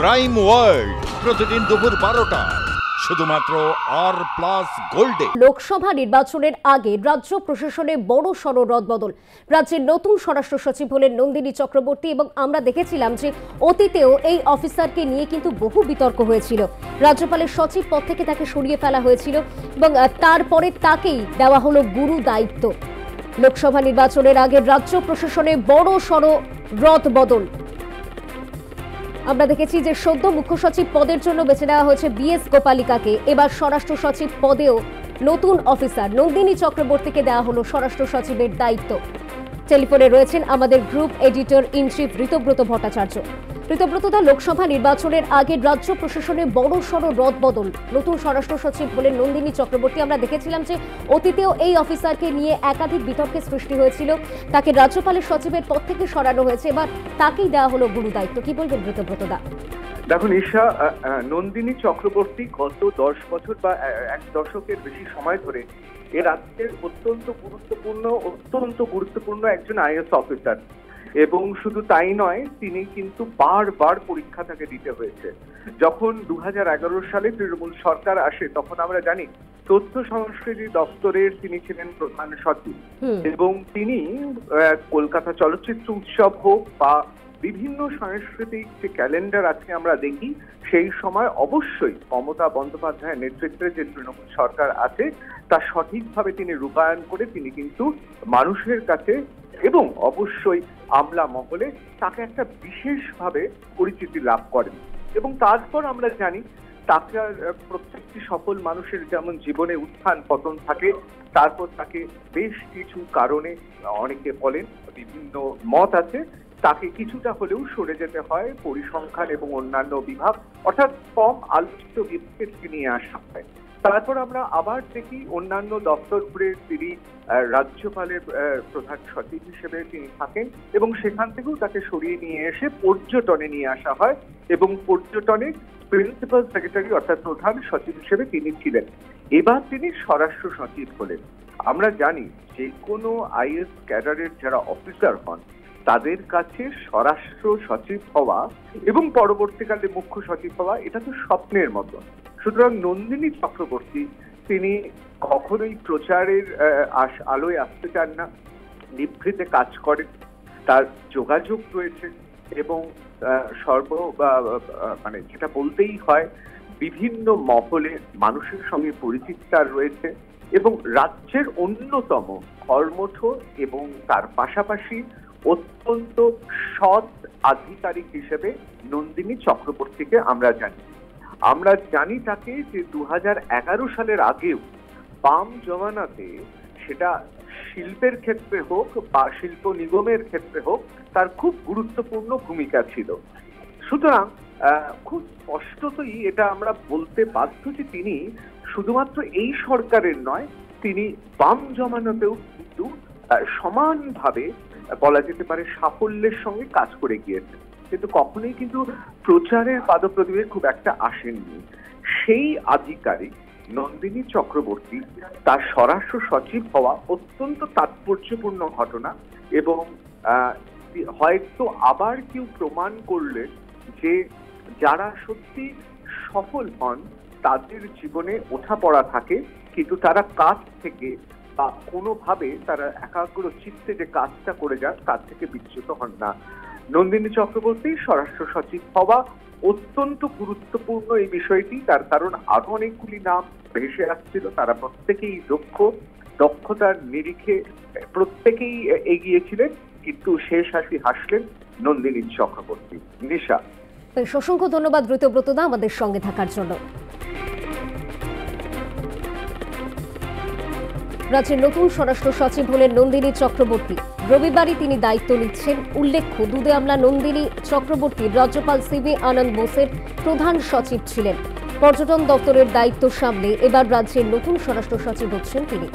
Crime world প্রতিদিন দুপুর 12টায় শুধুমাত্র আর+ গোল্ডে। লোকসভা নির্বাচনের আগে রাজ্য প্রশাসনে বড় সড় রদবদল। রাজ্যের নতুন স্বরাষ্ট্র সচিব হলেন নন্দিনী চক্রবর্তী এবং আমরা দেখেছিলাম যে অতীতেও এই অফিসারকে নিয়ে কিন্তু বহু বিতর্ক হয়েছিল। রাজ্যপালের সচিব পদ থেকে তাকে সরিয়ে ফেলা হয়েছিল এবং তারপরে তাকেই দেওয়া হলো গুরু দায়িত্ব। লোকসভা নির্বাচনের আগে রাজ্য প্রশাসনে বড় সড় রদবদল। আমরা দেখেছি যে সদ্য মুখ্য সচিব পদের জন্য বেছে নেওয়া হয়েছে BS গোপালিকাকে। এবার স্বরাষ্ট্র সচিব পদেও নতুন অফিসার নন্দিনী চক্রবর্তীকে দেওয়া হলো স্বরাষ্ট্র সচিবের দায়িত্ব। টেলিফোনে রয়েছেন আমাদের group editor in chief Ritabrata Bhattacharya. ঋতব্রতদা, লোকসভা নির্বাচনের আগে রাজ্য প্রশাসনে বড় সড় রদবদল। নতুন স্বরাষ্ট্র সচিব হলেন নন্দিনী চক্রবর্তী। আমরা দেখেছিলাম যে অতীতেও এই অফিসারকে নিয়ে একাধিক বিতর্কের সৃষ্টি হয়েছিল। তাকে রাজ্যপালের সচিবের পদ থেকে সরানো হয়েছে, এবার তাকেই দেওয়া হলো গুরু দায়িত্ব। কি বলবেন ঋতব্রতদা? দেখুন ঈশা, নন্দিনী চক্রবর্তী গত 10 বছর বা 1 দশকের বেশি সময় ধরে এ রাজ্যের অত্যন্ত গুরুত্বপূর্ণ একজন IAS অফিসার। এবং শুধু তাই নয়, তিনি কিন্তু বারবার পরীক্ষা তাকে দিতে হয়েছে। যখন 2011 সালে তৃণমূল সরকার আসে তখন আমরা জানি তথ্য সংস্কৃতি দপ্তরের তিনি ছিলেন প্রধান সচিব এবং তিনি কলকাতা চলচ্চিত্র উৎসব হোক বা বিভিন্ন সাংস্কৃতিক যে ক্যালেন্ডার আজকে আমরা দেখি, সেই সময় অবশ্যই মমতা বন্দ্যোপাধ্যায়ের নেতৃত্বে যে তৃণমূল সরকার আছে তা সঠিকভাবে তিনি রূপায়ণ করে তিনি কিন্তু মানুষের কাছে এবং অবশ্যই আমলা মহলে তাকে একটা বিশেষভাবে পরিচিতি লাভ করেন। এবং তারপর আমরা জানি তাকে প্রত্যেকটি সফল মানুষের যেমন জীবনে উত্থান পতন থাকে, তারপর তাকে বেশ কিছু কারণে অনেকে বলেন বিভিন্ন মত আছে, তাকে কিছুটা হলেও সরে যেতে হয় পরিসংখ্যান এবং অন্যান্য বিভাগ, অর্থাৎ কম আলোচিত বিভাগকে নিয়ে আসা হয়। তারপর আমরা আবার দেখি অন্যান্য দপ্তর ঘুরে তিনি রাজ্যপালের প্রধান সচিব হিসেবে তিনি থাকেন এবং সেখান থেকেও তাকে সরিয়ে নিয়ে এসে পর্যটনে নিয়ে আসা হয় এবং পর্যটনে প্রিন্সিপাল সেক্রেটারি অর্থাৎ প্রধান সচিব হিসেবে তিনি ছিলেন। এবার তিনি স্বরাষ্ট্র সচিব হলেন। আমরা জানি যে কোনো IAS ক্যাডারের যারা অফিসার হন তাদের কাছে স্বরাষ্ট্র সচিব হওয়া এবং পরবর্তীকালে মুখ্য সচিব হওয়া এটা তো স্বপ্নের মতো। সুতরাং নন্দিনী চক্রবর্তী তিনি কখনোই প্রচারের আলোয় আসতে চান না, নিভৃতে কাজ করেন, তার যোগাযোগ রয়েছে এবং মানে যেটা বলতেই হয় বিভিন্ন মহলে মানুষের সঙ্গে পরিচিতি তার রয়েছে এবং রাজ্যের অন্যতম কর্মঠ এবং তার পাশাপাশি অত্যন্ত সৎ আধিকারিক হিসেবে নন্দিনী চক্রবর্তীকে আমরা জানি তাকে যে 2011 সালের আগেও বাম জমানাতে, সেটা শিল্পের ক্ষেত্রে হোক বা শিল্প নিগমের ক্ষেত্রে হোক, তার খুব গুরুত্বপূর্ণ ভূমিকা ছিল। সুতরাং খুব স্পষ্টতই এটা আমরা বলতে বাধ্য যে তিনি শুধুমাত্র এই সরকারের নয়, তিনি বাম জমানাতেও কিন্তু সমানভাবে বলা যেতে পারে সাফল্যের সঙ্গে কাজ করে গিয়েছেন, কিন্তু কখনোই কিন্তু প্রচারের পাদপ্রদীপে খুব একটা আসেননি। সেই আধিকারিক নন্দিনী চক্রবর্তী তার স্বরাষ্ট্র সচিব হওয়া অত্যন্ত তাৎপর্যপূর্ণ ঘটনা এবং হয়তো আবার কেউ প্রমাণ করলেন যে যারা সত্যি সফল হন তাদের জীবনে ওঠাপড়া থাকে, কিন্তু তারা কাজ থেকে বা কোনোভাবে তারা একাগ্র চিত্তে যে কাজটা করে যান তার থেকে বিচ্যুত হন না। নন্দিনী চক্রবর্তী স্বরাষ্ট্র সচিব হওয়া অত্যন্ত গুরুত্বপূর্ণ এই বিষয়টি, তার কারণ আরো অনেকগুলি নাম ভেসে আসছিল, তারা প্রত্যেকেই দক্ষতার নিরিখে প্রত্যেকেই এগিয়েছিলেন, কিন্তু শেষ হাসলেন নন্দিনী চক্রবর্তী। নিশা, অসংখ্য ধন্যবাদ ঋতব্রতদা আমাদের সঙ্গে থাকার জন্য। রাজ্যের নতুন স্বরাষ্ট্র সচিব হলেন নন্দিনী চক্রবর্তী। রবিবারই তিনি দায়িত্ব নিচ্ছেন। উল্লেখ্য, দুধে আমলা নন্দিনী চক্রবর্তী রাজ্যপাল CV আনন্দ বোসের প্রধান সচিব ছিলেন। পর্যটন দপ্তরের দায়িত্ব সামলে এবার রাজ্যের নতুন স্বরাষ্ট্র সচিব হচ্ছেন তিনি।